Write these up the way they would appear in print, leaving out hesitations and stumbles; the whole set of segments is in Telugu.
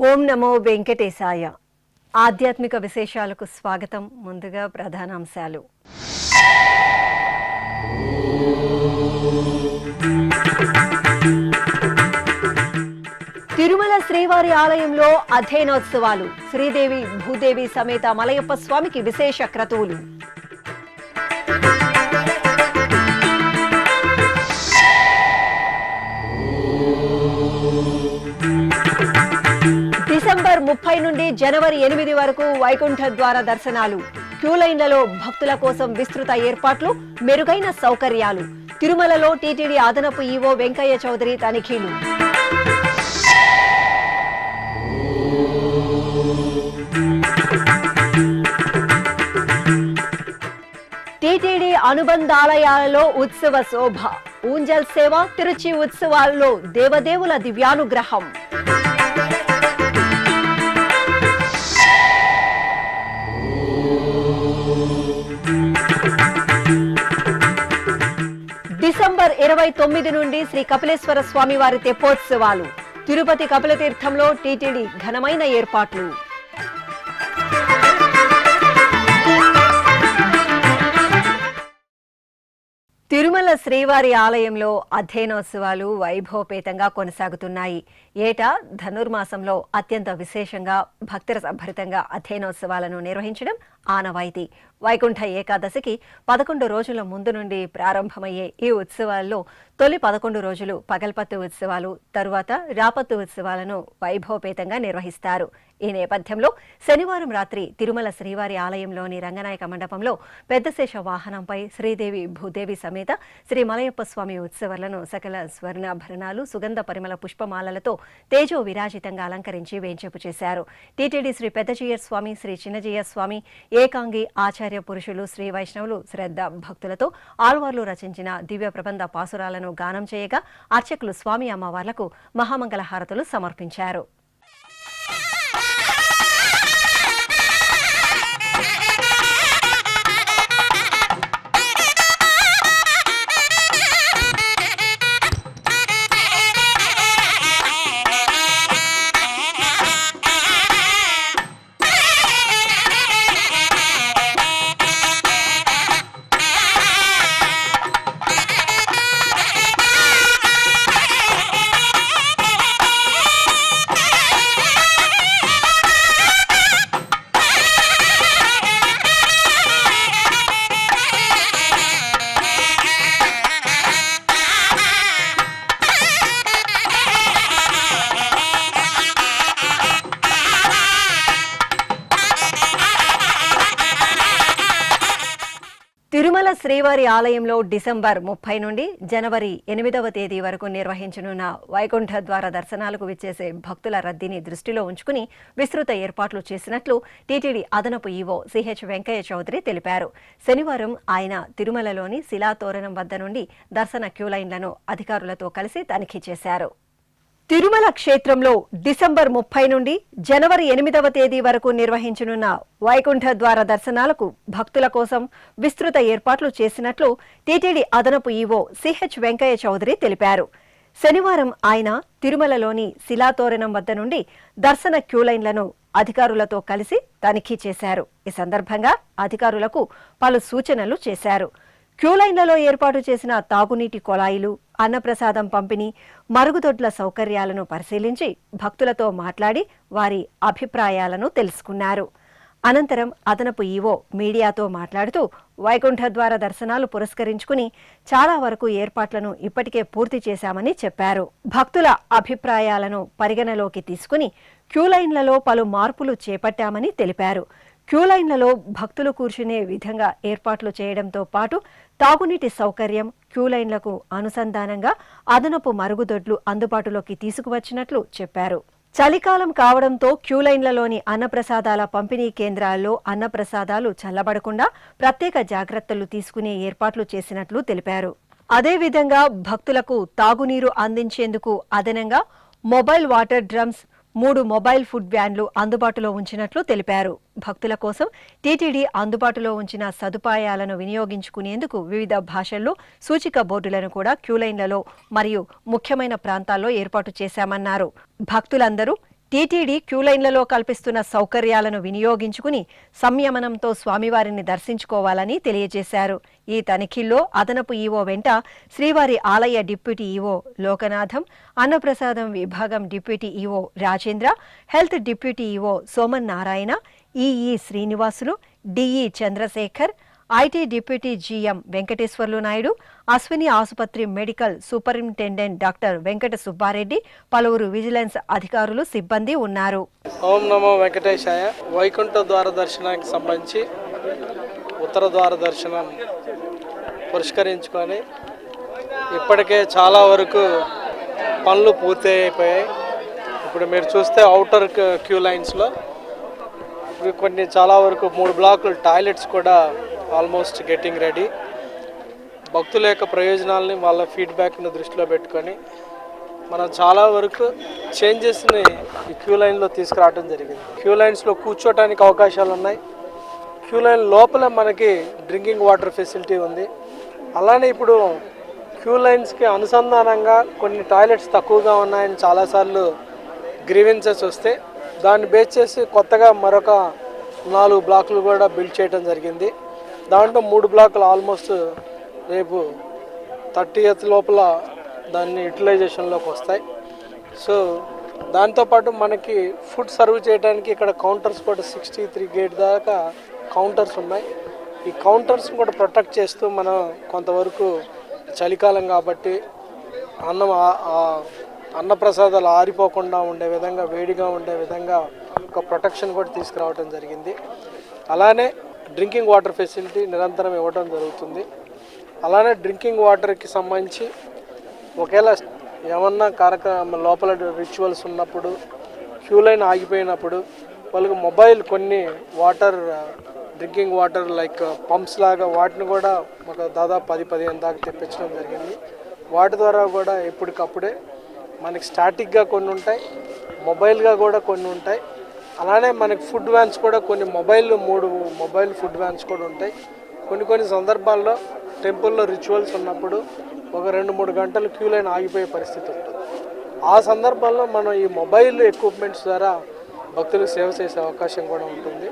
ఓం నమో వెంకటేశాయ. ఆధ్యాత్మిక విశేషాలకు స్వాగతం. ముందుగా ప్రధానాంశాలు. తిరుమల శ్రీవారి ఆలయంలో అధ్యయనోత్సవాలు. శ్రీదేవి భూదేవి సమేత మలయప్ప స్వామికి విశేష క్రతువులు. డిసెంబర్ 30 నుండి జనవరి 8 వరకు వైకుంఠ ద్వార దర్శనాలు. క్యూలైన్లలో భక్తుల కోసం విస్తృత ఏర్పాట్లు, మెరుగైన సౌకర్యాలు. తిరుమలలో టీటీడీ అదనపు ఈవో వెంకయ్య చౌదరి తనిఖీలు. టీటీడీ అనుబంధాలయాలలో ఉత్సవ శోభ. ఊంజల్ సేవ, తిరుచి ఉత్సవాల్లో దేవదేవుల దివ్యానుగ్రహం. డిసెంబర్ 29 నుండి శ్రీ కపిలేశ్వర స్వామి వారి తెప్పోత్సవాలు. తిరుపతి కపిలతీర్థంలో టీటీడీ ఘనమైన ఏర్పాట్లు. తిరుమల శ్రీవారి ఆలయంలో అధ్యయనోత్సవాలు వైభవపేతంగా కొనసాగుతున్నాయి. ఏటా ధనుర్మాసంలో అత్యంత విశేషంగా భక్తిరసభరితంగా అధ్యయనోత్సవాలను నిర్వహించడం ఆనవాయితీ. వైకుంఠ ఏకాదశికి 11 రోజుల ముందు నుండి ప్రారంభమయ్యే ఈ ఉత్సవాల్లో తొలి 11 రోజులు పగల్పత్తు ఉత్సవాలు, తరువాత రాపత్తు ఉత్సవాలను వైభవపేతంగా నిర్వహిస్తారు. ఈ నేపథ్యంలో శనివారం రాత్రి తిరుమల శ్రీవారి ఆలయంలోని రంగనాయక మండపంలో పెద్దశేష వాహనంపై శ్రీదేవి భూదేవి సమేత శ్రీ మలయప్ప స్వామి ఉత్సవాలను సకల స్వర్ణాభరణాలు, సుగంధ పరిమళ పుష్పమాలలతో తేజో విరాజితంగా అలంకరించి వేంచేపు చేశారు. టీటీడీ శ్రీ పెద్దజీయ స్వామి, శ్రీ చిన్నజీయ స్వామి, ఏకాంగి ఆచార్య పురుషులు, శ్రీ వైష్ణవులు శ్రద్ధ భక్తులతో ఆళ్వార్లు రచించిన దివ్య ప్రబంధ పాసురాలను గానం చేయగా అర్చకులు స్వామి అమ్మవార్లకు మహామంగళ హారతులు సమర్పించారు. తిరుమల శ్రీవారి ఆలయంలో డిసెంబర్ 30 నుండి జనవరి 8వ తేదీ వరకు నిర్వహించనున్న వైకుంఠ ద్వార దర్శనాలకు విచ్చేసే భక్తుల రద్దీని దృష్టిలో ఉంచుకుని విస్తృత ఏర్పాట్లు చేసినట్లు టీటీడీ అదనపు ఈవో సిహెచ్ వెంకయ్య చౌదరి తెలిపారు. శనివారం ఆయన తిరుమలలోని శిలాతోరణం వద్ద నుండి దర్శన క్యూలైన్లను అధికారులతో కలిసి తనిఖీ చేశారు. తిరుమల క్షేత్రంలో డిసెంబర్ 30 నుండి జనవరి 8వ తేదీ వరకు నిర్వహించనున్న వైకుంఠ ద్వార దర్శనాలకు భక్తుల కోసం విస్తృత ఏర్పాట్లు చేసినట్లు టీటీడీ అదనపు ఈవో సిహెచ్ వెంకయ్య చౌదరి తెలిపారు. శనివారం ఆయన తిరుమలలోని శిలాతోరణం వద్ద నుండి దర్శన క్యూలైన్లను అధికారులతో కలిసి తనిఖీ చేశారు. ఈ సందర్భంగా అధికారులకు పలు సూచనలు చేశారు. క్యూలైన్లలో ఏర్పాటు చేసిన తాగునీటి కొళాయిలు, అన్నప్రసాదం పంపిణీ, మరుగుదొడ్ల సౌకర్యాలను పరిశీలించి భక్తులతో మాట్లాడి వారి అభిప్రాయాలను తెలుసుకున్నారు. అనంతరం అదనపు ఈవో మీడియాతో మాట్లాడుతూ వైకుంఠ ద్వార దర్శనాలు పురస్కరించుకుని చాలా వరకు ఏర్పాట్లను ఇప్పటికే పూర్తి చేశామని చెప్పారు. భక్తుల అభిప్రాయాలను పరిగణలోకి తీసుకుని క్యూలైన్లలో పలు మార్పులు చేపట్టామని తెలిపారు. క్యూలైన్లలో భక్తులు కూర్చునే విధంగా ఏర్పాట్లు చేయడంతో పాటు తాగునీటి సౌకర్యం, క్యూలైన్లకు అనుసంధానంగా అదనపు మరుగుదొడ్లు అందుబాటులోకి తీసుకువచ్చినట్లు చెప్పారు. చలికాలం కావడంతో క్యూలైన్లలోని అన్నప్రసాదాల పంపిణీ కేంద్రాల్లో అన్నప్రసాదాలు చల్లబడకుండా ప్రత్యేక జాగ్రత్తలు తీసుకునే ఏర్పాట్లు చేసినట్లు తెలిపారు. అదేవిధంగా భక్తులకు తాగునీరు అందించేందుకు అదనంగా mobile water drums, 3 mobile food వ్యాన్లు అందుబాటులో ఉంచినట్లు తెలిపారు. భక్తుల కోసం టీటీడీ అందుబాటులో ఉంచిన సదుపాయాలను వినియోగించుకునేందుకు వివిధ భాషల్లో సూచిక బోర్డులను కూడా క్యూలైన్లలో మరియు ముఖ్యమైన ప్రాంతాల్లో ఏర్పాటు చేశామన్నారు. భక్తులందరూ టీటీడీ క్యూలైన్లలో కల్పిస్తున్న సౌకర్యాలను వినియోగించుకుని సంయమనంతో స్వామివారిని దర్శించుకోవాలని తెలియజేశారు. ఈ తనిఖీల్లో అదనపు ఈవో వెంట శ్రీవారి ఆలయ డిప్యూటీ ఈవో లోకనాథం, అన్నప్రసాదం విభాగం deputy EO Rajendra, health deputy EO Soman Narayana, EE Srinivasulu, DE Chandrasekhar, IT deputy GM Venkateswarlu Naidu, Ashwini ఆసుపత్రి medical superintendent doctor Venkata Subbareddy, పలువురు విజిలెన్స్ అధికారులు, సిబ్బంది ఉన్నారు. ఓం నమో వెంకటేశాయ. వైకుంఠ ద్వార దర్శనానికి సంబంధించి ఉత్తర ద్వార దర్శనం పురస్కరించుకొని ఇప్పటికే చాలా వరకు పనులు పూర్తి అయిపోయాయి. ఇప్పుడు మీరు చూస్తే అవుటర్ క్యూ లైన్స్లో కొన్ని చాలా వరకు 3 బ్లాకులు టాయిలెట్స్ కూడా ఆల్మోస్ట్ గెట్టింగ్ రెడీ. భక్తుల యొక్క ప్రయోజనాలని వాళ్ళ ఫీడ్బ్యాక్ని దృష్టిలో పెట్టుకొని మనం చాలా వరకు చేంజెస్ని ఈ క్యూ లైన్లో తీసుకురావడం జరిగింది. క్యూ లైన్స్లో కూర్చోటానికి అవకాశాలు ఉన్నాయి. క్యూ లైన్ లోపల మనకి డ్రింకింగ్ వాటర్ ఫెసిలిటీ ఉంది. అలానే ఇప్పుడు క్యూ లైన్స్కి అనుసంధానంగా కొన్ని టాయిలెట్స్ తక్కువగా ఉన్నాయని చాలాసార్లు గ్రీవెన్సెస్ వస్తే దాన్ని బేస్ చేసి కొత్తగా మరొక 4 బ్లాకులు కూడా బిల్డ్ చేయడం జరిగింది. దాంట్లో 3 బ్లాకులు ఆల్మోస్ట్ రేపు 30th లోపల దాన్ని యూటిలైజేషన్లోకి వస్తాయి. సో దాంతోపాటు మనకి ఫుడ్ సర్వ్ చేయడానికి ఇక్కడ కౌంటర్స్ కూడా 63 గేట్ దాకా కౌంటర్స్ ఉన్నాయి. ఈ కౌంటర్స్ని కూడా ప్రొటెక్ట్ చేస్తూ మనం కొంతవరకు చలికాలం కాబట్టి అన్నప్రసాదాలు ఆరిపోకుండా ఉండే విధంగా, వేడిగా ఉండే విధంగా ఒక ప్రొటెక్షన్ కూడా తీసుకురావడం జరిగింది. అలానే డ్రింకింగ్ వాటర్ ఫెసిలిటీ నిరంతరం ఇవ్వడం జరుగుతుంది. అలానే డ్రింకింగ్ వాటర్కి సంబంధించి ఒకవేళ ఏమన్నా కార్యక్రమం లోపల రిచువల్స్ ఉన్నప్పుడు, క్యూ లైన్ ఆగిపోయినప్పుడు వాళ్ళకి మొబైల్ కొన్ని water drinking water like pumps లాగా వాటిని కూడా ఒక దాదాపు 10-15 దాకా తెప్పించడం జరిగింది. వాటి ద్వారా కూడా ఎప్పటికప్పుడే మనకి స్టాటిక్గా కొన్ని ఉంటాయి, మొబైల్గా కూడా కొన్ని ఉంటాయి. అలానే మనకి ఫుడ్ వ్యాన్స్ కూడా కొన్ని 3 మొబైల్ ఫుడ్ వ్యాన్స్ కూడా ఉంటాయి. కొన్ని సందర్భాల్లో టెంపుల్లో రిచువల్స్ ఉన్నప్పుడు ఒక 2-3 గంటలు క్యూ లైన్ ఆగిపోయే పరిస్థితి ఉంటుంది. ఆ సందర్భంలో మనం ఈ మొబైల్ ఎక్విప్మెంట్స్ ద్వారా భక్తులకు సేవ చేసే అవకాశం కూడా ఉంటుంది.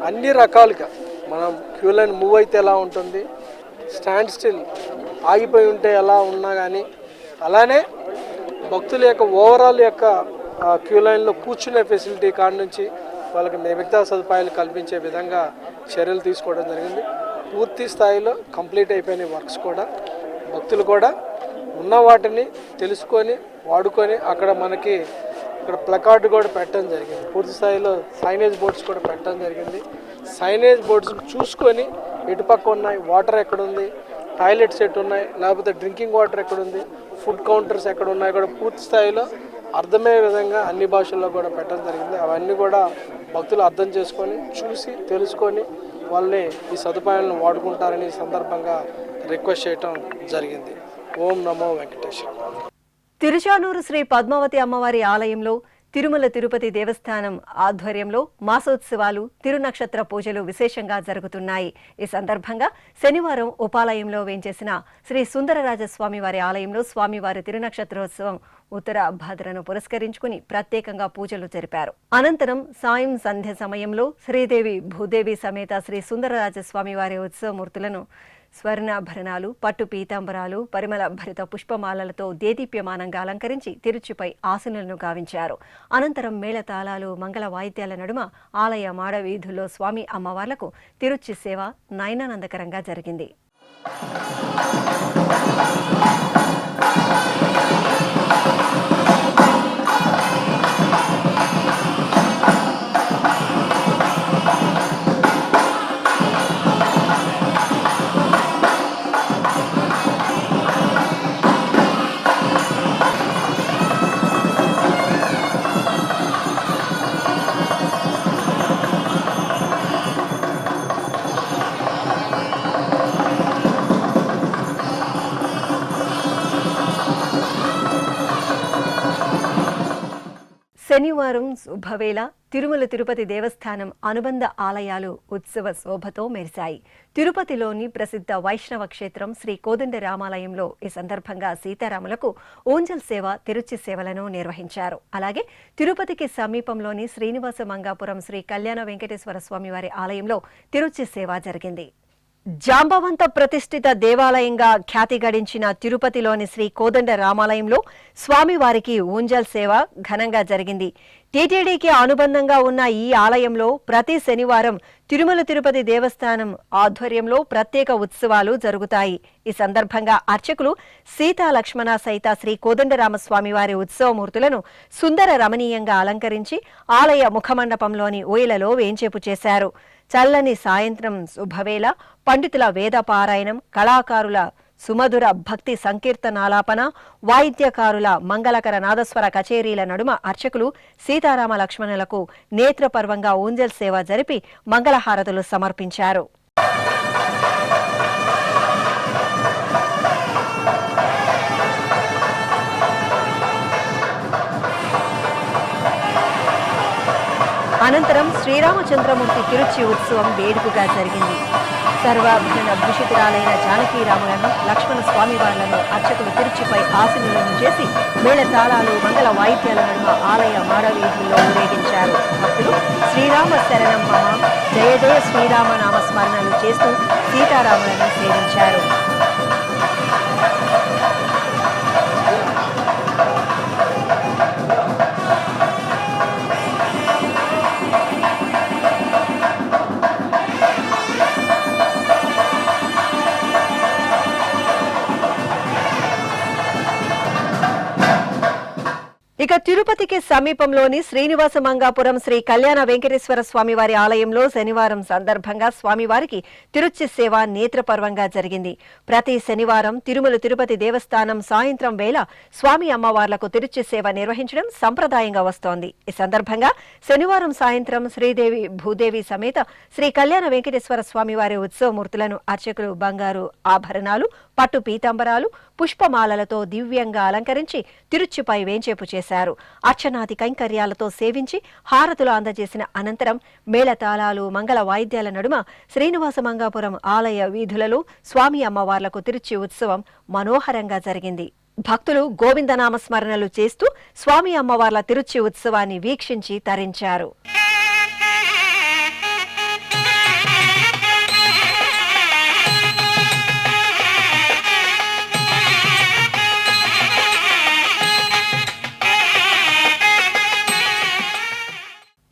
అన్ని రకాలుగా మనం క్యూ లైన్ మూవ్ అయితే ఎలా ఉంటుంది, స్టాండ్ స్టిల్ ఆగిపోయి ఉంటే ఎలా ఉన్నా కానీ, అలానే భక్తుల యొక్క ఓవరాల్ యొక్క క్యూ లైన్లో కూర్చునే ఫెసిలిటీ కాడ నుంచి వాళ్ళకి మిగతా సదుపాయాలు కల్పించే విధంగా చర్యలు తీసుకోవడం జరిగింది. పూర్తి స్థాయిలో కంప్లీట్ అయిపోయిన వర్క్స్ కూడా భక్తులు కూడా ఉన్న వాటిని తెలుసుకొని వాడుకొని అక్కడ మనకి ఇక్కడ ప్లకార్డు కూడా పెట్టడం జరిగింది. పూర్తి స్థాయిలో సైనేజ్ బోర్డ్స్ కూడా పెట్టడం జరిగింది. సైనేజ్ బోర్డ్స్ చూసుకొని ఎటుపక్క ఉన్నాయి, వాటర్ ఎక్కడుంది, టాయిలెట్స్ ఎటు ఉన్నాయి, లేకపోతే డ్రింకింగ్ వాటర్ ఎక్కడుంది, ఫుడ్ కౌంటర్స్ ఎక్కడ ఉన్నాయి కూడా పూర్తి స్థాయిలో అర్థమయ్యే విధంగా అన్ని భాషల్లో కూడా పెట్టడం జరిగింది. అవన్నీ కూడా భక్తులు అర్థం చేసుకొని చూసి తెలుసుకొని వాళ్ళని ఈ సదుపాయాలను వాడుకుంటారని సందర్భంగా రిక్వెస్ట్ చేయటం జరిగింది. ఓం నమో వెంకటేశ్వర. తిరుచానూరు శ్రీ పద్మావతి అమ్మవారి ఆలయంలో తిరుమల తిరుపతి దేవస్థానం ఆధ్వర్యంలో మాసోత్సవాలు, తిరునక్షత్ర పూజలు విశేషంగా జరుగుతున్నాయి. ఈ సందర్భంగా శనివారం ఉపాలయంలో వేంచేసిన శ్రీ సుందరరాజస్వామి వారి ఆలయంలో స్వామివారి తిరునక్షత్రోత్సవం ఉత్తర భాద్రను పురస్కరించుకుని ప్రత్యేకంగా పూజలు జరిపారు. అనంతరం సాయం సంధ్య సమయంలో శ్రీదేవి భూదేవి సమేత శ్రీ సుందరరాజస్వామి వారి ఉత్సవమూర్తులను స్వర్ణాభరణాలు, పట్టు పీతాంబరాలు, పరిమళ భరిత పుష్పమాలలతో దేదీప్యమానంగా అలంకరించి తిరుచిపై ఆసనులను గావించారు. అనంతరం మేళతాళాలు, మంగళ వాయిద్యాల నడుమ ఆలయ మాడవీధుల్లో స్వామి అమ్మవార్లకు తిరుచి సేవ నయనానందకరంగా జరిగింది. శనివారం శుభవేళ తిరుమల తిరుపతి దేవస్థానం అనుబంధ ఆలయాలు ఉత్సవ శోభతో మెరిశాయి. తిరుపతిలోని ప్రసిద్ధ వైష్ణవ క్షేత్రం శ్రీ కోదండ రామాలయంలో ఈ సందర్భంగా సీతారాములకు ఊంజల్ సేవ, తిరుచి సేవలను నిర్వహించారు. అలాగే తిరుపతికి సమీపంలోని శ్రీనివాస మంగాపురం శ్రీ కళ్యాణ వెంకటేశ్వర స్వామి వారి ఆలయంలో తిరుచి సేవ జరిగింది. జాంబవంత ప్రతిష్ఠిత దేవాలయంగా ఖ్యాతి గడించిన తిరుపతిలోని శ్రీ కోదండ రామాలయంలో స్వామివారికి ఊంజల్ సేవ ఘనంగా జరిగింది. టీటీడీకి అనుబంధంగా ఉన్న ఈ ఆలయంలో ప్రతి శనివారం తిరుమల తిరుపతి దేవస్థానం ఆధ్వర్యంలో ప్రత్యేక ఉత్సవాలు జరుగుతాయి. ఈ సందర్భంగా అర్చకులు సీతా లక్ష్మణ సహిత శ్రీ కోదండరామస్వామి వారి ఉత్సవమూర్తులను సుందర రమణీయంగా అలంకరించి ఆలయ ముఖమండపంలోని ఊయలలో వేంచేపు చేశారు. చల్లని సాయంత్రం శుభవేళ పండితుల వేద పారాయణం, కళాకారుల సుమధుర భక్తి సంకీర్తనాలాపన, వాయిద్యకారుల మంగళకర నాదస్వర కచేరీల నడుమ అర్చకులు సీతారామ లక్ష్మణులకు నేత్రపర్వంగా ఊంజల్ సేవ జరిపి మంగళహారతులు సమర్పించారు. అనంతరం శ్రీరామచంద్రమూర్తి తిరుచి ఉత్సవం వేడుకగా జరిగింది. సర్వాభరణ భూషితురాలైన జానకీరాములను, లక్ష్మణ స్వామివార్లను అర్చకులు తిరుచిపై ఆశీనులను చేసి మేళతాళాలు, మంగళ వాయిద్యాల నడుమ ఆలయ మాడవీధుల్లో ఊరేగించారు. భక్తులు శ్రీరామ శరణం మమ, జయ జయ శ్రీరామ నామస్మరణలు చేస్తూ సీతారాములను సేవించారు. ఇక తిరుపతికి సమీపంలోని శ్రీనివాస మంగాపురం శ్రీ కళ్యాణ వెంకటేశ్వర స్వామివారి ఆలయంలో శనివారం సందర్భంగా స్వామివారికి తిరుచి సేవ నేత్రపర్వంగా జరిగింది. ప్రతి శనివారం తిరుమల తిరుపతి దేవస్థానం సాయంత్రం వేళ స్వామి అమ్మవార్లకు తిరుచి సేవ నిర్వహించడం సంప్రదాయంగా వస్తోంది. ఈ సందర్భంగా శనివారం సాయంత్రం శ్రీదేవి భూదేవి సమేత శ్రీ కళ్యాణ వెంకటేశ్వర స్వామివారి ఉత్సవమూర్తులను అర్చకులు బంగారు ఆభరణాలు, పట్టు పీతాంబరాలు, పుష్పమాలలతో దివ్యంగా అలంకరించి తిరుచిపై వేంచేపు చేశారు. అర్చనాది కైంకర్యాలతో సేవించి హారతులు అందజేసిన అనంతరం మేళతాళాలు, మంగళ వాయిద్యాల నడుమ శ్రీనివాస మంగాపురం ఆలయ వీధులలో స్వామి అమ్మవార్లకు తిరుచి ఉత్సవం మనోహరంగా జరిగింది. భక్తులు గోవిందనామస్మరణలు చేస్తూ స్వామి అమ్మవార్ల తిరుచి ఉత్సవాన్ని వీక్షించి తరించారు.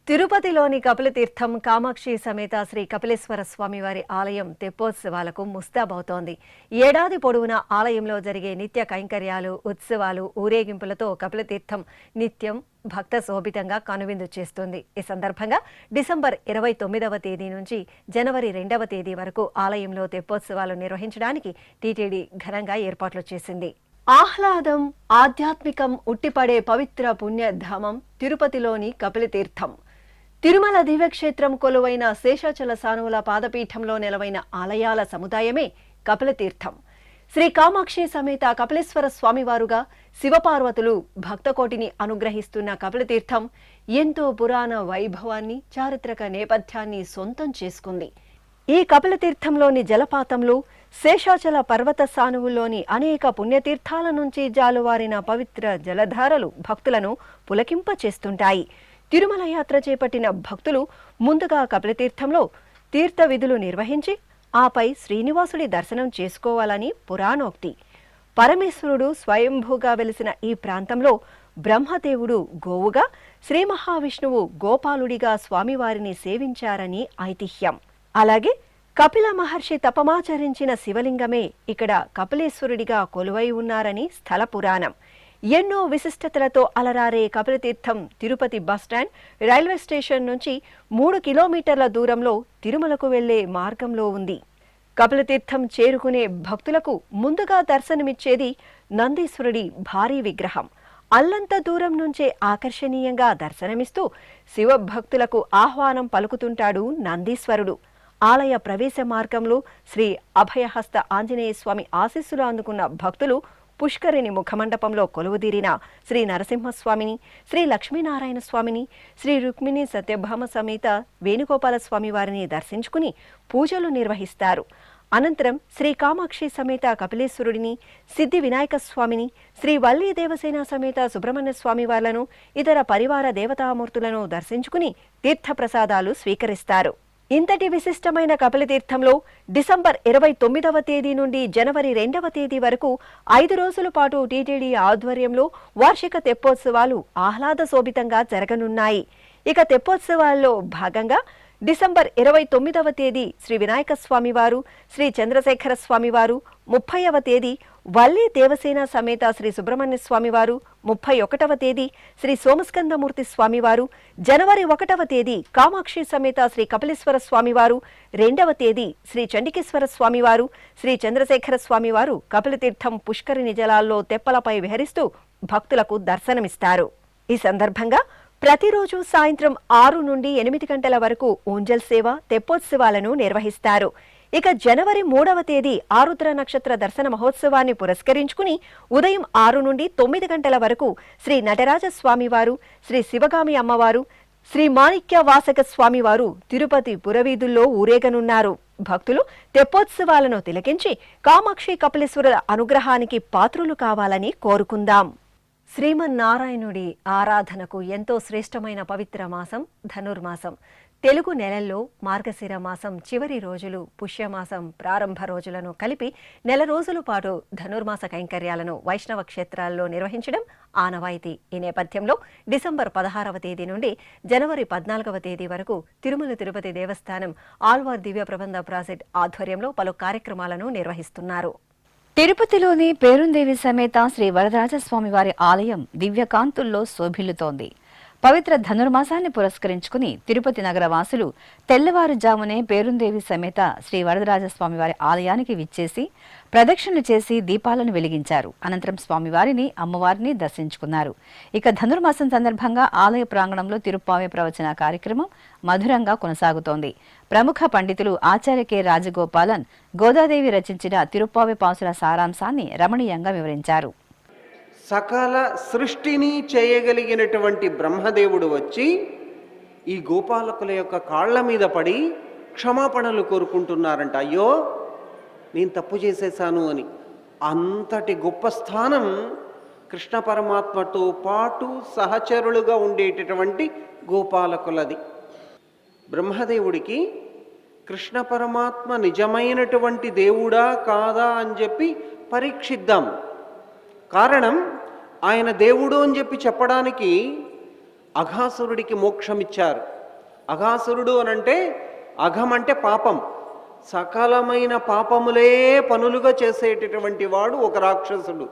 తిరుపతిలోని కపిలతీర్థం కామాక్షి సమేత శ్రీ కపిలేశ్వర స్వామివారి ఆలయం తెప్పోత్సవాలకు ముస్తాబవుతోంది. ఏడాది పొడవునా ఆలయంలో జరిగే నిత్య కైంకర్యాలు, ఉత్సవాలు, ఊరేగింపులతో కపిలతీర్థం నిత్యం భక్త శోభితంగా కనువిందు చేస్తుంది. ఈ సందర్భంగా డిసెంబర్ 29వ తేదీ నుంచి జనవరి 2వ తేదీ వరకు ఆలయంలో తెప్పోత్సవాలు నిర్వహించడానికి టీటీడీ ఘనంగా ఏర్పాట్లు చేసింది. ఆహ్లాదం, ఆధ్యాత్మికం ఉట్టిపడే పవిత్ర పుణ్యధామం తిరుపతిలోని కపిలతీర్థం. తిరుమల దివ్యక్షేత్రం కొలువైన శేషాచల సానువుల పాదపీఠంలో నెలవైన ఆలయాల సముదాయమే కపిలతీర్థం. శ్రీ కామాక్షి సమేత కపిలేశ్వర స్వామివారుగా శివపార్వతులు భక్తకోటిని అనుగ్రహిస్తున్న కపిలతీర్థం ఎంతో పురాణ వైభవాన్ని, చారిత్రక నేపథ్యాన్ని సొంతం చేసుకుంది. ఈ కపిలతీర్థంలోని జలపాతంలో శేషాచల పర్వత సానువుల్లోని అనేక పుణ్యతీర్థాల నుంచి జాలువారిన పవిత్ర జలధారలు భక్తులను పులకింప చేస్తుంటాయి. తిరుమల యాత్ర చేపట్టిన భక్తులు ముందుగా కపిలతీర్థంలో తీర్థ విధులు నిర్వహించి ఆపై శ్రీనివాసుడి దర్శనం చేసుకోవాలని పురాణోక్తి. పరమేశ్వరుడు స్వయంభూగా వెలిసిన ఈ ప్రాంతంలో బ్రహ్మదేవుడు గోవుగా, శ్రీ మహావిష్ణువు గోపాలుడిగా స్వామివారిని సేవించారని ఐతిహ్యం. అలాగే కపిల మహర్షి తపమాచరించిన శివలింగమే ఇక్కడ కపిలేశ్వరుడిగా కొలువై ఉన్నారని స్థల పురాణం. ఎన్నో విశిష్టతలతో అలరారే Kapilatheertham Tirupati bus stand, railway station నుంచి 3 కిలోమీటర్ల దూరంలో తిరుమలకు వెళ్లే మార్గంలో ఉంది. కపిలతీర్థం చేరుకునే భక్తులకు ముందుగా దర్శనమిచ్చేది నందీశ్వరుడి భారీ విగ్రహం. అల్లంత దూరం నుంచే ఆకర్షణీయంగా దర్శనమిస్తూ శివభక్తులకు ఆహ్వానం పలుకుతుంటాడు నందీశ్వరుడు. ఆలయ ప్రవేశ మార్గంలో శ్రీ అభయహస్త ఆంజనేయ స్వామి ఆశీస్సులు అందుకున్న భక్తులు పుష్కరిణి ముఖమండపంలో కొలువుదీరిన శ్రీ నరసింహస్వామిని, శ్రీ లక్ష్మీనారాయణ స్వామిని, శ్రీ రుక్మిణి సత్యభామ సమేత వేణుగోపాల స్వామి వారిని దర్శించుకుని పూజలు నిర్వహిస్తారు. అనంతరం శ్రీ కామాక్షి సమేత కపిలేశ్వరుడిని, సిద్ధి వినాయక స్వామిని, శ్రీ వల్లీ దేవసేన సమేత సుబ్రహ్మణ్య స్వామి వార్లను, ఇతర పరివార దేవతామూర్తులను దర్శించుకుని తీర్థప్రసాదాలు స్వీకరిస్తారు. ఇంతటి విశిష్టమైన కపిలతీర్థంలో డిసెంబర్ 29వ తేదీ నుండి జనవరి 2వ తేదీ వరకు 5 రోజుల పాటు టీటీడీ ఆధ్వర్యంలో వార్షిక తెప్పోత్సవాలు ఆహ్లాదశోభితంగా జరగనున్నాయి. ఇక తెప్పోత్సవాల్లో భాగంగా డిసెంబర్ 29వ తేదీ శ్రీ వినాయక స్వామివారు, శ్రీ చంద్రశేఖర స్వామివారు, 30వ తేదీ వల్లీ దేవసేన సమేత శ్రీ సుబ్రహ్మణ్య స్వామివారు, 31వ తేదీ శ్రీ సోమస్కందమూర్తి స్వామివారు, జనవరి 1వ తేదీ కామాక్షి సమేత శ్రీ కపిలేశ్వర స్వామివారు, 2వ తేదీ శ్రీ చండికేశ్వర స్వామివారు, శ్రీ చంద్రశేఖర స్వామివారు కపిలతీర్థం పుష్కరిణి జలాల్లో తెప్పలపై విహరిస్తూ భక్తులకు దర్శనమిస్తారు. ఈ సందర్భంగా ప్రతిరోజు సాయంత్రం 6 నుండి 8 గంటల వరకు ఊంజల్ సేవ, తెప్పోత్సవాలను నిర్వహిస్తారు. ఇక జనవరి 3వ తేదీ ఆరుద్ర నక్షత్ర దర్శన మహోత్సవాన్ని పురస్కరించుకుని ఉదయం 6 నుండి 9 గంటల వరకు శ్రీ నటరాజ స్వామివారు, శ్రీ శివగామి అమ్మవారు, శ్రీ మాణిక్య వాసక స్వామివారు తిరుపతి పురవీధుల్లో ఊరేగనున్నారు. భక్తులు తెప్పోత్సవాలను తిలకించి కామాక్షి కపిలేశ్వరుల అనుగ్రహానికి పాత్రులు కావాలని కోరుకుందాం. శ్రీమన్నారాయణుడి ఆరాధనకు ఎంతో శ్రేష్టమైన పవిత్ర మాసం ధనుర్మాసం. తెలుగు నెలల్లో మార్గశిర మాసం చివరి రోజులు, పుష్యమాసం ప్రారంభ రోజులను కలిపి నెల రోజుల పాటు ధనుర్మాస కైంకర్యాలను వైష్ణవ క్షేత్రాల్లో నిర్వహించడం ఆనవాయితీ. ఈ నేపథ్యంలో డిసెంబర్ 16వ తేదీ నుండి జనవరి 14వ తేదీ వరకు తిరుమల తిరుపతి దేవస్థానం ఆళ్వార్ దివ్య ప్రబంధ ప్రాజెక్ట్ ఆధ్వర్యంలో పలు కార్యక్రమాలను నిర్వహిస్తున్నారు. తిరుపతిలోని పేరుందేవి సమేత శ్రీ వరదరాజస్వామి వారి ఆలయం దివ్యకాంతుల్లో శోభిల్లుతోంది. పవిత్ర ధనుర్మాసాన్ని పురస్కరించుకుని తిరుపతి నగర వాసులు తెల్లవారుజామునే పేరుందేవి సమేత శ్రీ వరదరాజస్వామి వారి ఆలయానికి విచ్చేసి ప్రదక్షిణలు చేసి దీపాలను వెలిగించారు. అనంతరం స్వామివారిని, అమ్మవారిని దర్శించుకున్నారు. ఇక ధనుర్మాసం సందర్భంగా ఆలయ ప్రాంగణంలో తిరుప్పావే ప్రవచన కార్యక్రమం మధురంగా కొనసాగుతోంది. ప్రముఖ పండితులు ఆచార్య కె రాజగోపాలన్ గోదాదేవి రచించిన తిరుప్పావే పాసుల సారాంశాన్ని రమణీయంగా వివరించారు. సకల సృష్టిని చేయగలిగినటువంటి బ్రహ్మదేవుడు వచ్చి ఈ గోపాలకుల యొక్క కాళ్ల మీద పడి క్షమాపణలు కోరుకుంటున్నారంట. అయ్యో నేను తప్పు చేసేసాను అని. అంతటి గొప్ప స్థానం కృష్ణ పరమాత్మతో పాటు సహచరులుగా ఉండేటటువంటి గోపాలకులది. బ్రహ్మదేవుడికి కృష్ణ పరమాత్మ నిజమైనటువంటి దేవుడా కాదా అని చెప్పి పరీక్షిద్దాం. కారణం, ఆయన దేవుడు అని చెప్పి చెప్పడానికి అఘాసురుడికి మోక్షం ఇచ్చారు. అఘాసురుడు అనంటే, అఘం అంటే పాపం, సకలమైన పాపములే పనులుగా చేసేటటువంటి వాడు ఒక రాక్షసుడు.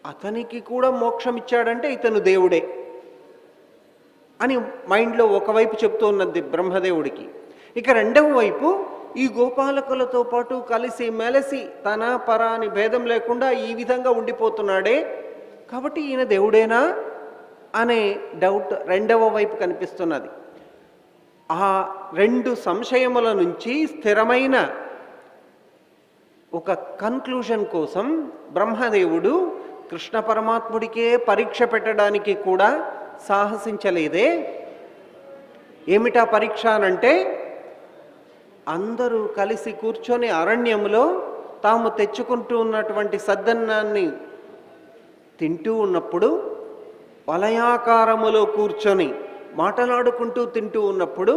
అతనికి కూడా మోక్షం ఇచ్చాడంటే ఇతను దేవుడే అని మైండ్లో ఒకవైపు చెప్తూ ఉన్నది బ్రహ్మదేవుడికి. ఇక రెండవ వైపు ఈ గోపాలకులతో పాటు కలిసి మెలిసి తన పర అని భేదం లేకుండా ఈ విధంగా ఉండిపోతున్నాడే, కాబట్టి ఈయన దేవుడేనా అనే డౌట్ రెండవ వైపు కనిపిస్తున్నది. ఆ రెండు సంశయముల నుంచి స్థిరమైన ఒక కన్క్లూషన్ కోసం బ్రహ్మదేవుడు కృష్ణ పరమాత్ముడికే పరీక్ష పెట్టడానికి కూడా సాహసించలేదే. ఏమిటా పరీక్ష అనంటే, అందరూ కలిసి కూర్చొని అరణ్యంలో తాము తెచ్చుకుంటూ ఉన్నటువంటి సద్దన్నాన్ని తింటూ ఉన్నప్పుడు, వలయాకారములో కూర్చొని మాటలాడుకుంటూ తింటూ ఉన్నప్పుడు,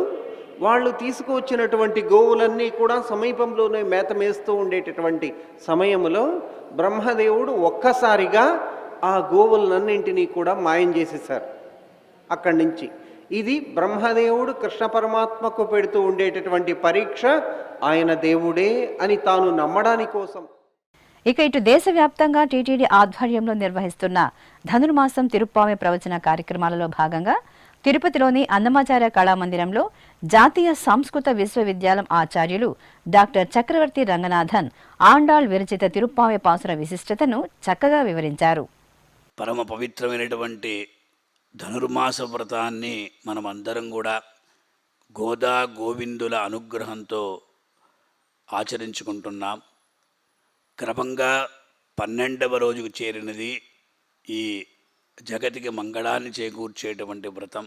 వాళ్ళు తీసుకువచ్చినటువంటి గోవులన్నీ కూడా సమీపంలోనే మేత మేస్తూ ఉండేటటువంటి సమయంలో బ్రహ్మదేవుడు ఒక్కసారిగా ఆ గోవులన్నింటినీ కూడా మాయం చేసేశారు అక్కడి నుంచి. ఇది బ్రహ్మదేవుడు కృష్ణ పరమాత్మకు పెడుతూ ఉండేటటువంటి పరీక్ష. ఆయన దేవుడే అని తాను నమ్మడాని కోసం. ఇక ఇటు దేశవ్యాప్తంగా టీటీడీ ఆధ్వర్యంలో నిర్వహిస్తున్న ధనుర్మాసం తిరుప్పావే ప్రవచన కార్యక్రమాలలో భాగంగా తిరుపతిలోని అన్నమాచార్య కళామందిరంలో జాతీయ సంస్కృత విశ్వవిద్యాలయం ఆచార్యులు డాక్టర్ చక్రవర్తి రంగనాథన్ ఆండాళ్ విరచిత తిరుప్పావే పాసుర విశిష్టతను చక్కగా వివరించారు. పరమ పవిత్రమైనటువంటి ధనుర్మాస వ్రతాన్ని మనమందరం కూడా గోదా గోవిందుల అనుగ్రహంతో ఆచరించుకుంటున్నాం. క్రమంగా 12వ రోజుకు చేరినది ఈ జగతికి మంగళాన్ని చేకూర్చేటువంటి వ్రతం.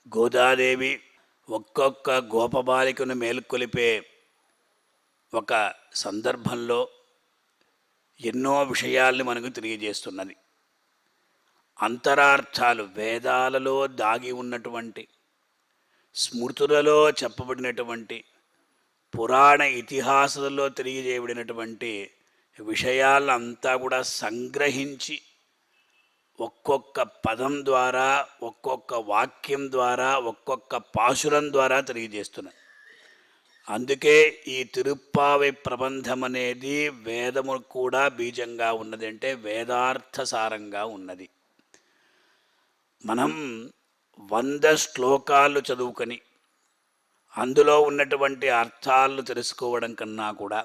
గోదాదేవి ఒక్కొక్క గోపబాలికను మేల్కొలిపే ఒక సందర్భంలో ఎన్నో విషయాల్ని మనకు తెలియజేస్తున్నది. అంతరార్థాలు, వేదాలలో దాగి ఉన్నటువంటి, స్మృతులలో చెప్పబడినటువంటి, పురాణ ఇతిహాసాలలో తెలియజేయబడినటువంటి విషయాలంతా కూడా సంగ్రహించి ఒక్కొక్క పదం ద్వారా, ఒక్కొక్క వాక్యం ద్వారా, ఒక్కొక్క పాశురం ద్వారా తెలియజేస్తున్నది. అందుకే ఈ తిరుప్పావై ప్రబంధం అనేది వేదము కూడా బీజంగా ఉన్నది, అంటే వేదార్థసారంగా ఉన్నది. మనం 100 శ్లోకాలు చదువుకొని అందులో ఉన్నటువంటి అర్థాలను తెలుసుకోవడం కన్నా కూడా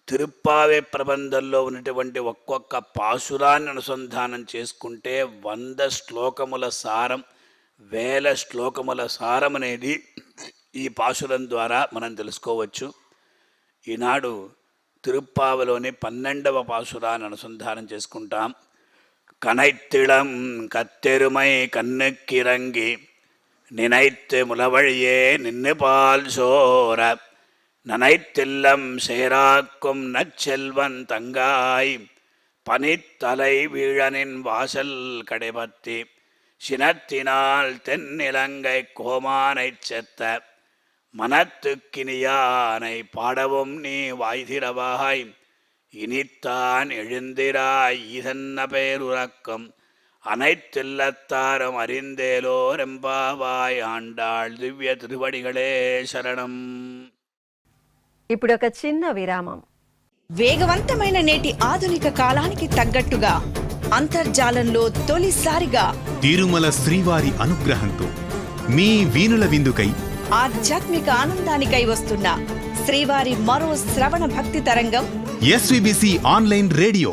తిరుప్పావై ప్రబంధంలో ఉన్నటువంటి ఒక్కొక్క పాశురాన్ని అనుసంధానం చేసుకుంటే 100 శ్లోకముల సారం, 1000 శ్లోకముల సారం అనేది ఈ పాశురం ద్వారా మనం తెలుసుకోవచ్చు. ఈనాడు తిరుప్పావలోని 12వ పాశురాన్ని అనుసంధానం చేసుకుంటాం. కనైత్తిళం కత్తెరుమై కన్నుక్కిరంగి நினைத்து முலவழியே நின்று பால் சோர நனைத்தில்லம் சேராக்கும் நச்செல்வன் தங்காய் பனித்தலை வீழனின் வாசல் கடைபத்தி சினத்தினால் தென்னிலங்கை கோமானைச் செத்த மனத்துக்கினியானை பாடவும் நீ வாய்திரவாய் இனித்தான் எழுந்திராய் இதன்ன பேருறக்கம் அனைத்தில்லத்தாரும் அறிந்தேலோரெம்பாவாய் ஆண்டாள் దివ్య తిరువడిகளே శరణం. ఇప్పుడు ఒక చిన్న విరామం. వేగవంతమైన నేటి ఆధునిక కాలానికి తగ్గట్టుగా అంతర్జాలంలో తొలిసారిగా తిరుమల శ్రీవారి అనుగ్రహంతో మీ వీణుల విందుకై ఆధ్యాత్మిక ఆనందానికై వస్తున్న శ్రీవారి మరో శ్రవణ భక్తి తరంగం ఎస్విబిసి ఆన్లైన్ రేడియో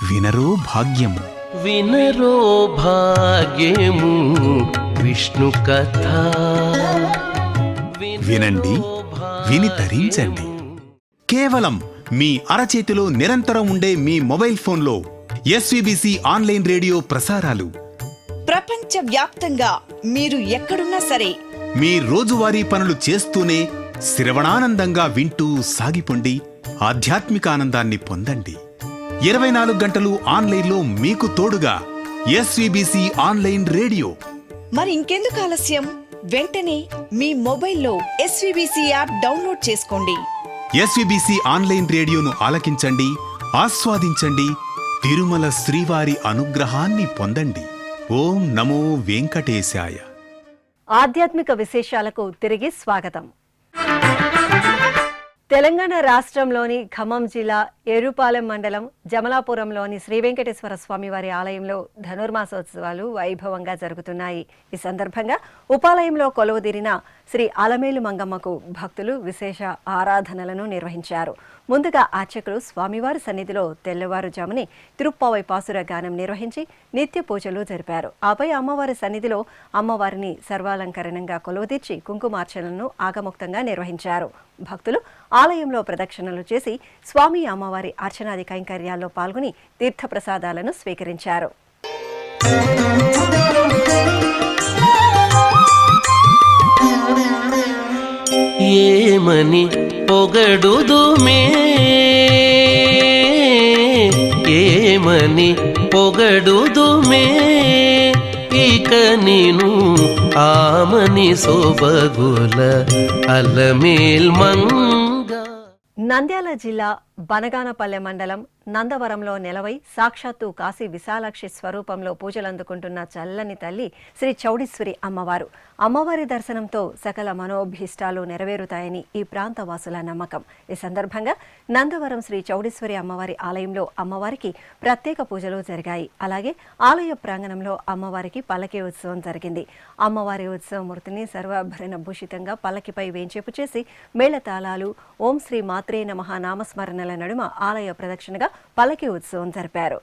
వినరో భాగ్యము. వినరో భాగ్యము విష్ణు కథ. వినండి, విని తరించండి. కేవలం మీ అరచేతిలో నిరంతరం ఉండే మీ మొబైల్ ఫోన్లో ఎస్విబిసి ఆన్లైన్ రేడియో ప్రసారాలు ప్రపంచ వ్యాప్తంగా మీరు ఎక్కడున్నా సరే మీ రోజువారీ పనులు చేస్తూనే శ్రవణానందంగా వింటూ సాగిపోండి, ఆధ్యాత్మిక ఆనందాన్ని పొందండి. 24 గంటలు ఆన్లైన్లో మీకు తోడుగా ఎస్విబిసి ఆన్లైన్ రేడియో. మరి ఇంకెందుకు ఆలస్యం? వెంటనే మీ మొబైల్లో ఎస్విబిసి యాప్ డౌన్లోడ్ చేసుకోండి. ఎస్విబిసి ఆన్లైన్ రేడియోను ఆలకించండి, ఆస్వాదించండి, తిరుమల శ్రీవారి అనుగ్రహాన్ని పొందండి. ఓం నమో వెంకటేశాయ. ఆధ్యాత్మిక విశేషాలకు తిరిగి స్వాగతం. తెలంగాణ రాష్ట్రంలోని ఖమ్మం జిల్లా ఏరుపాలెం మండలం జమలాపురంలోని శ్రీ వెంకటేశ్వర స్వామి వారి ఆలయంలో ధనుర్మాసోత్సవాలు వైభవంగా జరుగుతున్నాయి. ఈ సందర్భంగా ఉపాలయంలో కొలువుదీరిన శ్రీ అలమేలు మంగమ్మకు భక్తులు విశేష ఆరాధనలను నిర్వహించారు. ముందుగా అర్చకులు స్వామివారి సన్నిధిలో తెల్లవారుజాముని తిరుప్పావై పాసుర గానం నిర్వహించి నిత్య పూజలు జరిపారు. ఆపై అమ్మవారి సన్నిధిలో అమ్మవారిని సర్వాలంకరణంగా కొలువుదీర్చి కుంకుమార్చనలను ఆగముక్తంగా నిర్వహించారు. భక్తులు ఆలయంలో ప్రదక్షిణలు చేసి స్వామి అమ్మవారి అర్చనాది కైంకర్యాల్లో పాల్గొని తీర్థప్రసాదాలను స్వీకరించారు. ఏమని పొగడుదుమే, ఏమని పొగడుదుమే, ఇక నేను ఆమని సోబగుల అల్లమేల్ మంగ. నంద్యాల జిల్లా బనగానపల్లె మండలం నందవరంలో నెలవై సాక్షాత్తు కాశీ విశాలాక్షి స్వరూపంలో పూజలందుకుంటున్న చల్లని తల్లి శ్రీ చౌడీశ్వరి అమ్మవారు. అమ్మవారి దర్శనంతో సకల మనోభీష్టాలు నెరవేరుతాయని ఈ ప్రాంత వాసుల నమ్మకం. ఈ సందర్భంగా నందవరం శ్రీ చౌడీశ్వరి అమ్మవారి ఆలయంలో అమ్మవారికి ప్రత్యేక పూజలు జరిగాయి. అలాగే ఆలయ ప్రాంగణంలో అమ్మవారికి పల్లకి ఉత్సవం జరిగింది. అమ్మవారి ఉత్సవ మూర్తిని సర్వాభరణ భూషితంగా పల్లకిపై వేంచేపు చేసి మేళతాళాలు, ఓం శ్రీ మాత్రే నమః నామస్మరణల నడుమ ఆలయ ప్రదక్షిణగా పల్లకి ఉత్సవం జరిపారు.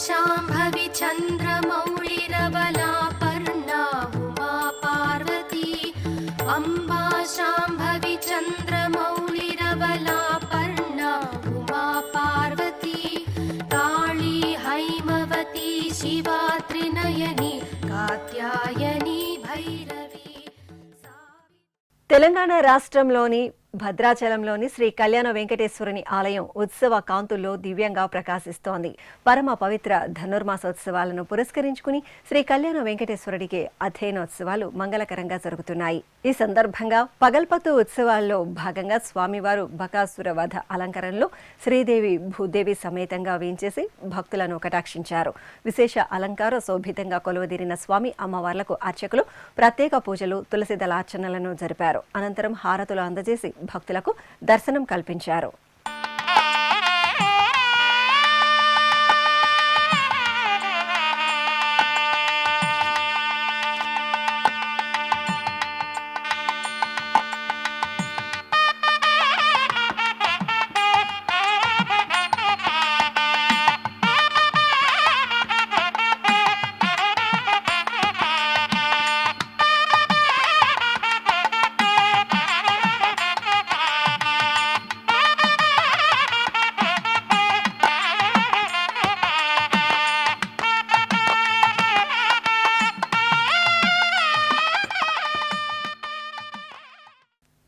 शाम्भवी चन्द्रमौळिरबलापर्णा उमा पार्वती अम्बा शाम्भवी चन्द्रमौळिरबलापर्णा उमा पार्वती काली हैमवती शिवा त्रिनयनी कात्यायनी भैरवी తెలంగాణ రాష్ట్రంలోని భద్రాచలంలోని శ్రీ కళ్యాణ వెంకటేశ్వరుని ఆలయం ఉత్సవ కాంతుల్లో దివ్యంగా ప్రకాశిస్తోంది. పరమ పవిత్ర ధనుర్మాసోత్సవాలను పురస్కరించుకుని శ్రీ కళ్యాణ వెంకటేశ్వరుడికి అధ్యయనోత్సవాలు మంగళకరంగా జరుగుతున్నాయి. ఈ సందర్భంగా పగల్పత్తు ఉత్సవాల్లో భాగంగా స్వామివారు బకాసుర వధ అలంకరణలో శ్రీదేవి భూదేవి సమేతంగా వేంచేసి భక్తులను కటాక్షించారు. విశేష అలంకార శోభితంగా కొలువుదీరిన స్వామి అమ్మవార్లకు అర్చకులు ప్రత్యేక పూజలు తులసి దళార్చనలను జరిపారు. అనంతరం హారతులు అందజేసి భక్తులకు దర్శనం కల్పించారు.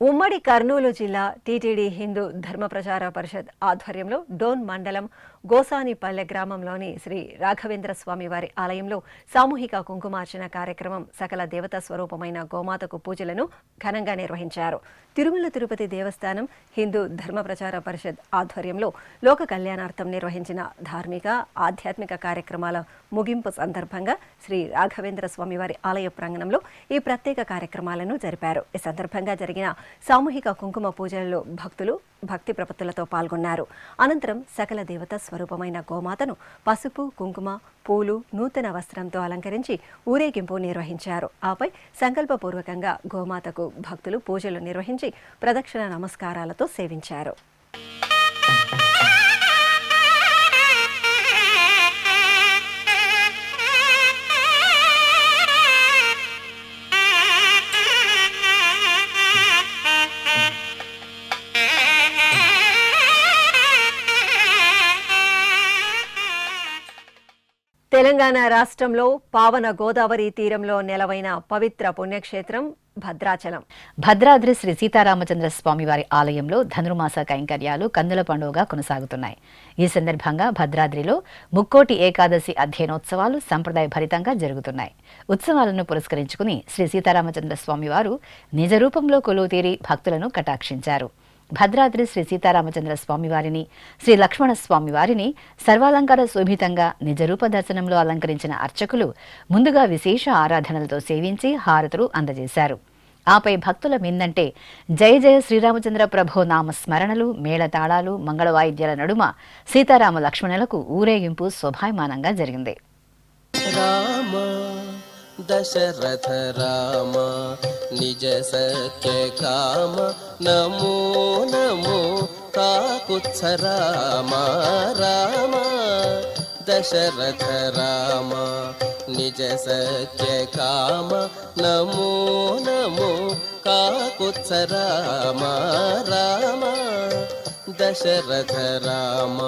ఉమ్మడి కర్నూలు జిల్లా టీటీడీ హిందూ ధర్మ ప్రచార పరిషత్ ఆధ్వర్యంలో డోన్ మండలం గోసానిపల్లె గ్రామంలోని శ్రీ రాఘవేంద్ర స్వామి వారి ఆలయంలో సామూహిక కుంకుమార్చన కార్యక్రమం సకల దేవతా స్వరూపమైన గోమాతకు పూజలను ఘనంగా నిర్వహించారు. తిరుమల తిరుపతి దేవస్థానం హిందూ ధర్మ ప్రచార పరిషత్ ఆధ్వర్యంలో లోక కళ్యాణార్థం నిర్వహించిన ధార్మిక ఆధ్యాత్మిక కార్యక్రమాల ముగింపు సందర్భంగా శ్రీ రాఘవేంద్ర స్వామి వారి ఆలయ ప్రాంగణంలో ఈ ప్రత్యేక కార్యక్రమాలను జరిపారు. ఈ సందర్భంగా జరిగిన సామూహిక కుంకుమ పూజలలో భక్తులు భక్తి ప్రపత్తులతో పాల్గొన్నారు. అనంతరం సకల దేవత స్వరూపమైన గోమాతను పసుపు కుంకుమ పూలు నూతన వస్త్రంతో అలంకరించి ఊరేగింపు నిర్వహించారు. ఆపై సంకల్పపూర్వకంగా గోమాతకు భక్తులు పూజలు నిర్వహించి ప్రదక్షిణ నమస్కారాలతో సేవించారు. తెలంగాణ రాష్ట్రంలో పావన గోదావరి తీరంలో నెలవైన పవిత్ర పుణ్యక్షేత్రం భద్రాచలం. భద్రాద్రి శ్రీ సీతారామచంద్ర స్వామి వారి ఆలయంలో ధనుర్మాస కైంకర్యాలు కన్నుల పండుగగా కొనసాగుతున్నాయి. ఈ సందర్భంగా భద్రాద్రిలో ముక్కోటి ఏకాదశి అధ్యయనోత్సవాలు సంప్రదాయ భరితంగా జరుగుతున్నాయి. ఉత్సవాలను పురస్కరించుకుని శ్రీ సీతారామచంద్ర స్వామి వారు నిజ రూపంలో కొలువుతీరి భక్తులను కటాక్షించారు. భద్రాద్రి శ్రీ సీతారామచంద్ర స్వామివారిని శ్రీ లక్ష్మణ స్వామివారిని సర్వాలంకార శోభితంగా నిజరూప దర్శనంలో అలంకరించిన అర్చకులు ముందుగా విశేష ఆరాధనలతో సేవించి హారతులు అందజేశారు. ఆపై భక్తుల మిందంటే జయ జయ శ్రీరామచంద్ర ప్రభో నామ స్మరణలు మేళతాళాలు మంగళవాయిద్యాల నడుమ సీతారామ లక్ష్మణులకు ఊరేగింపు శోభాయమానంగా జరిగింది. దశరథ రామ నిజ సత్య కామ నమో నమో కాకుత్స రామ రామ దశరథ రామ నిజ సత్య కామ నమో నమో కాకుత్స రామ రామ దశరథ రామ.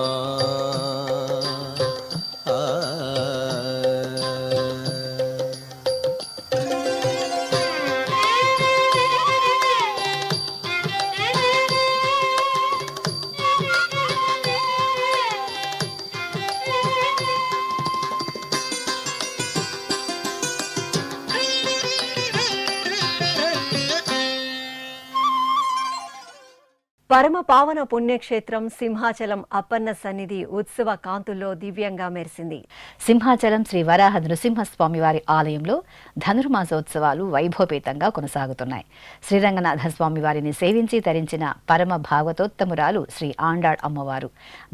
పరమ పావన పుణ్యక్షేత్రం సింహాచలం అప్పన్న సన్నిధి ఉత్సవ కాంతుల్లో దివ్యంగా మెరిసింది. సింహాచలం శ్రీ వరాహ నృసింహస్వామి వారి ఆలయంలో ధనుర్మాసోత్సవాలు వైభవపేతంగా కొనసాగుతున్నాయి. శ్రీరంగనాథ స్వామి వారిని సేవించి తరించిన పరమ భాగవతోత్తమురాలు శ్రీ ఆండాళ్ అమ్మవారు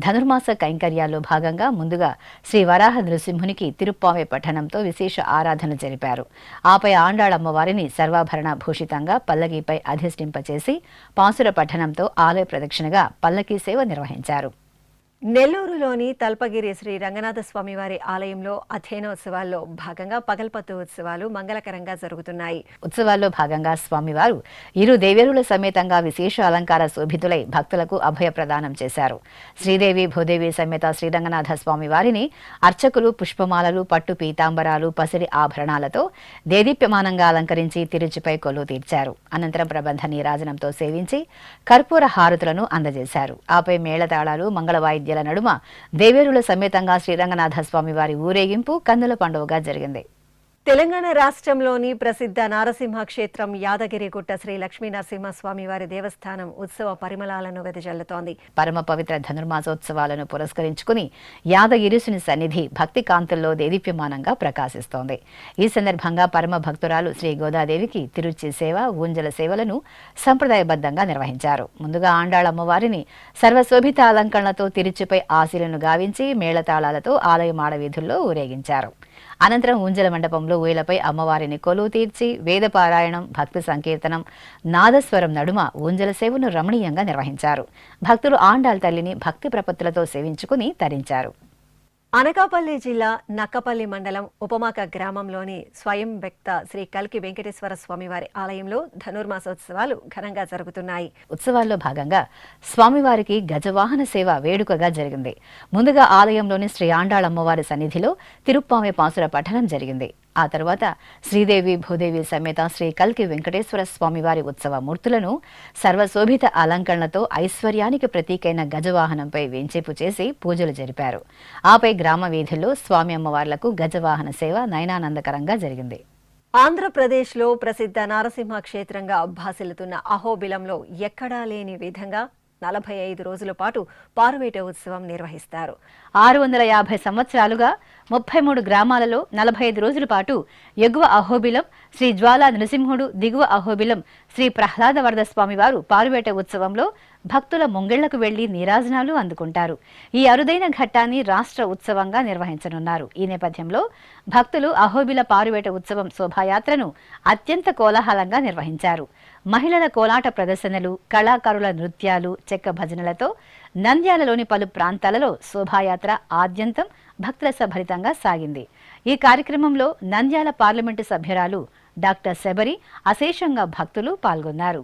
ధనుర్మాస కైంకర్యాల్లో భాగంగా ముందుగా శ్రీ వరాహ నృసింహునికి తిరుప్పావే పఠనంతో విశేష ఆరాధన జరిపారు. ఆపై ఆండాళ్ అమ్మవారిని సర్వాభరణ భూషితంగా పల్లకీపై అధిష్ఠింపచేసి పాసుర పఠనంతో ఆలయ ప్రదక్షిణగా పల్లకీ సేవ నిర్వహించారు. నెల్లూరులోని తల్పగిరి శ్రీ రంగనాథ స్వామివారి ఆలయంలో అధ్యయనోత్సవాల్లో భాగంగా పగల్పత్తు ఉత్సవాలు మంగళకరంగా జరుగుతున్నాయి. ఉత్సవాల్లో భాగంగా స్వామివారు ఇరు దేవేరుల సమేతంగా విశేష అలంకార శోభితులై భక్తులకు అభయ ప్రదానం చేశారు. శ్రీదేవి భూదేవి సమేత శ్రీరంగనాథ స్వామివారిని అర్చకులు పుష్పమాలలు, పట్టు పీతాంబరాలు, పసిడి ఆభరణాలతో దేదీప్యమానంగా అలంకరించి తిరుచిపై కొలువు తీర్చారు. అనంతరం ప్రబంధ నీరాజనంతో సేవించి కర్పూర హారతులను అందజేశారు. ఆపై మేళతాళాలు, మంగళవాయిద్యాల నడుమ దేవేరుల సమేతంగా శ్రీరంగనాథ స్వామివారి ఊరేగింపు కన్నుల పండువగా జరిగింది. తెలంగాణ రాష్ట్రంలోని ప్రసిద్ధ నారసింహ క్షేత్రం యాదగిరిగుట్ట శ్రీ లక్ష్మీ నరసింహస్వామి వారి దేవస్థానం ఉత్సవ పరిమళాలను వెదజల్లుతోంది. పరమ పవిత్ర ధనుర్మాసోత్సవాలను పురస్కరించుకుని యాదగిరీసుని సన్నిధి భక్తి కాంతుల్లో దేదీప్యమానంగా ప్రకాశిస్తోంది. ఈ సందర్భంగా పరమ భక్తురాలు శ్రీ గోదాదేవికి తిరుచి సేవ, ఊంజల సేవలను సంప్రదాయబద్ధంగా నిర్వహించారు. ముందుగా ఆండాళ్ అమ్మవారిని సర్వశోభిత అలంకరణలతో తిరుచిపై ఆశీలను గావించి మేళతాళాలతో ఆలయ మాడవీధుల్లో ఊరేగించారు. అనంతరం ఊంజల మండపంలో ఊయలపై అమ్మవారిని కొలువు తీర్చి వేదపారాయణం, భక్తి సంకీర్తనం, నాదస్వరం నడుమ ఊంజల సేవను రమణీయంగా నిర్వహించారు. భక్తులు ఆండాళ్ తల్లిని భక్తి ప్రపత్తులతో సేవించుకుని తరించారు. అనకాపల్లి జిల్లా నక్కపల్లి మండలం ఉపమాక గ్రామంలోని స్వయం వ్యక్త శ్రీ కల్కి వెంకటేశ్వర స్వామివారి ఆలయంలో ధనుర్మాసోత్సవాలు ఘనంగా జరుగుతున్నాయి. ఉత్సవాల్లో భాగంగా స్వామివారికి గజవాహన సేవ వేడుకగా జరిగింది. ముందుగా ఆలయంలోని శ్రీ ఆండాళ్ అమ్మవారి సన్నిధిలో తిరుప్పామె పాసుర పఠనం జరిగింది. ఆ తర్వాత శ్రీదేవి భూదేవి సమేత శ్రీ కల్కి వెంకటేశ్వర స్వామివారి ఉత్సవ మూర్తులను సర్వశోభిత అలంకరణలతో ఐశ్వర్యానికి ప్రతీకైన గజవాహనంపై వేంచేపు చేసి పూజలు జరిపారు. ఆపై గ్రామ వీధుల్లో స్వామి అమ్మవార్లకు గజవాహన సేవ నయనానందకరంగా జరిగింది. ఆంధ్రప్రదేశ్లో ప్రసిద్ధ నారసింహ క్షేత్రంగా భాసిల్లుతున్న అహోబిలంలో ఎక్కడా లేని విధంగా 45 రోజుల పాటు పారువేట ఉత్సవం నిర్వహిస్తారు. 650 సంవత్సరాలుగా 33 గ్రామాలలో 45 రోజుల పాటు ఎగువ అహోబిలం శ్రీ జ్వాలా నృసింహుడు, దిగువ అహోబిలం శ్రీ ప్రహ్లాద వరద స్వామివారు పారువేట ఉత్సవంలో భక్తుల ముంగిళ్లకు వెళ్లి నీరాజనాలు అందుకుంటారు. ఈ అరుదైన ఘట్టాన్ని రాష్ట్ర ఉత్సవంగా నిర్వహించనున్నారు. ఈ నేపథ్యంలో భక్తులు అహోబిల పారువేట ఉత్సవం శోభాయాత్రను అత్యంత కోలాహలంగా నిర్వహించారు. మహిళల కోలాట ప్రదర్శనలు, కళాకారుల నృత్యాలు, చెక్క భజనలతో నంద్యాలలోని పలు ప్రాంతాలలో శోభాయాత్ర ఆద్యంతం భక్తులసభరితంగా సాగింది. ఈ కార్యక్రమంలో నంద్యాల పార్లమెంటు సభ్యురాలు డాక్టర్ శబరి అశేషంగా భక్తులు పాల్గొన్నారు.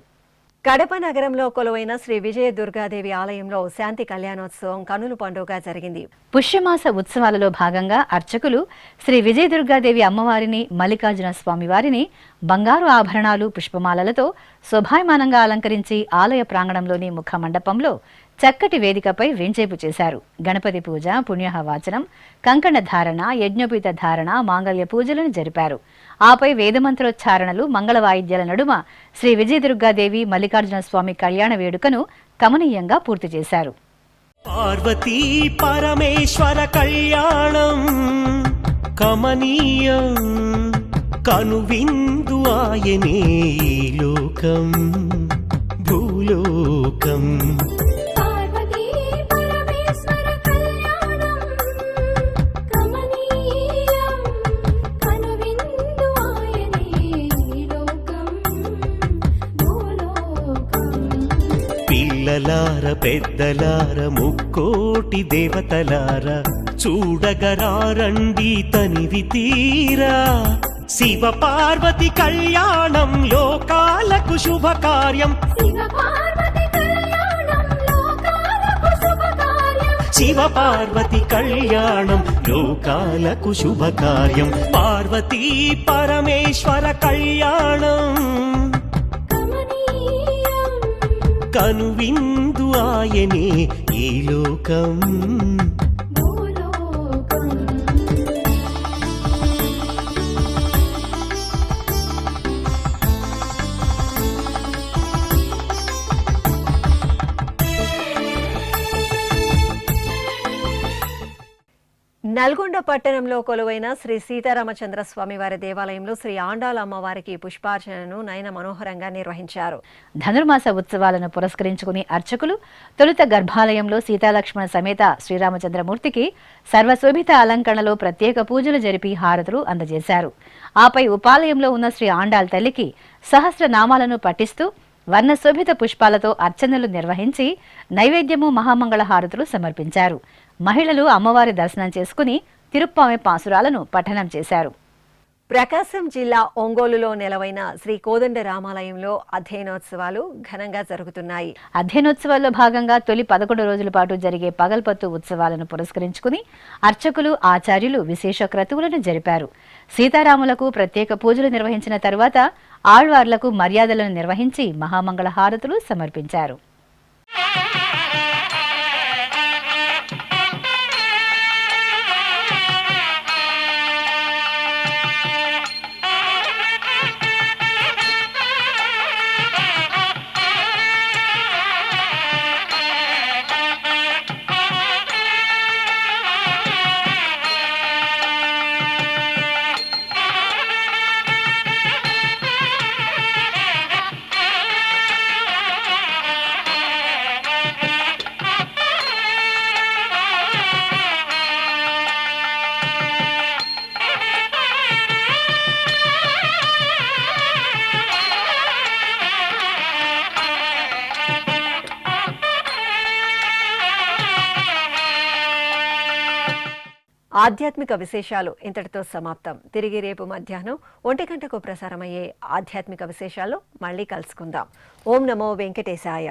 కడప నగరంలో కొలువైన శ్రీ విజయ దుర్గాదేవి ఆలయంలో శాంతి కళ్యాణోత్సవం కనుల పండుగగా జరిగింది. పుష్యమాస ఉత్సవాలలో భాగంగా అర్చకులు శ్రీ విజయ దుర్గాదేవి అమ్మవారిని, మల్లికార్జున స్వామివారిని బంగారు ఆభరణాలు, పుష్పమాలలతో శోభాయమానంగా అలంకరించి ఆలయ ప్రాంగణంలోని ముఖ మండపంలో చక్కటి వేదికపై వేంచేపు చేశారు. గణపతి పూజ, పుణ్యహవాచనం, కంకణ ధారణ, యజ్ఞోపీత ధారణ, మాంగళ్య పూజలను జరిపారు. ఆపై వేదమంత్రోచ్చారణలు, మంగళ వాయిద్యాల నడుమ శ్రీ విజయదుర్గాదేవి మల్లికార్జున స్వామి కళ్యాణ వేడుకను కమనీయంగా పూర్తి చేశారు. పార్వతీ పరమేశ్వర కళ్యాణం కమనీయం, కనువిందు ఆయనే లోకం భూలోకం. పిల్లలార పెద్దలార ముక్కోటి దేవతలార చూడగరారండి తనివి తీరా. శివ పార్వతి కళ్యాణం లోకాలకు శుభకార్యం, శివ పార్వతి కళ్యాణం లోకాలకు శుభకార్యం. పార్వతీ పరమేశ్వర కళ్యాణం కనువిందు ఆయనే ఈ లోకం. నల్గొండ పట్టణంలో కొలువైన శ్రీ సీతారామచంద్ర స్వామి వారి దేవాలయంలో శ్రీ ఆండాళ్ అమ్మవారికి పుష్పార్చనను నయన మనోహరంగా నిర్వహించారు. ధనుర్మాస ఉత్సవాలను పురస్కరించుకుని అర్చకులు తొలుత గర్భాలయంలో సీతాలక్ష్మణ సమేత శ్రీరామచంద్రమూర్తికి సర్వశోభిత అలంకరణలో ప్రత్యేక పూజలు జరిపి హారతులు అందజేశారు. ఆపై ఉపాలయంలో ఉన్న శ్రీ ఆండాళ్ తల్లికి సహస్రనామాలను పఠిస్తూ వర్ణశోభిత పుష్పాలతో అర్చనలు నిర్వహించి నైవేద్యము మహామంగళ హారతులు సమర్పించారు. మహిళలు అమ్మవారి దర్శనం చేసుకుని తిరుప్పామె పాసురాలను పఠనం చేశారు. ప్రకాశం జిల్లా ఒంగోలులో నెలవైన శ్రీ కోదండ రామాలయంలో అధ్యయనోత్సవాలు ఘనంగా జరుగుతున్నాయి. అధ్యయనోత్సవాల్లో భాగంగా తొలి 11 రోజుల పాటు జరిగే పగల్పత్తు ఉత్సవాలను పురస్కరించుకుని అర్చకులు, ఆచార్యులు విశేష క్రతువులను జరిపారు. సీతారాములకు ప్రత్యేక పూజలు నిర్వహించిన తరువాత ఆళ్వార్లకు మర్యాదలను నిర్వహించి మహామంగళ హారతులు సమర్పించారు. ఆధ్యాత్మిక విశేషాలు ఇంతటితో సమాప్తం. తిరిగి రేపు మధ్యాహ్నం 1 గంటకు ప్రసారమయ్యే ఆధ్యాత్మిక విశేషాలు మళ్ళీ కలుసుకుందాం. ఓం నమో వెంకటేశాయ.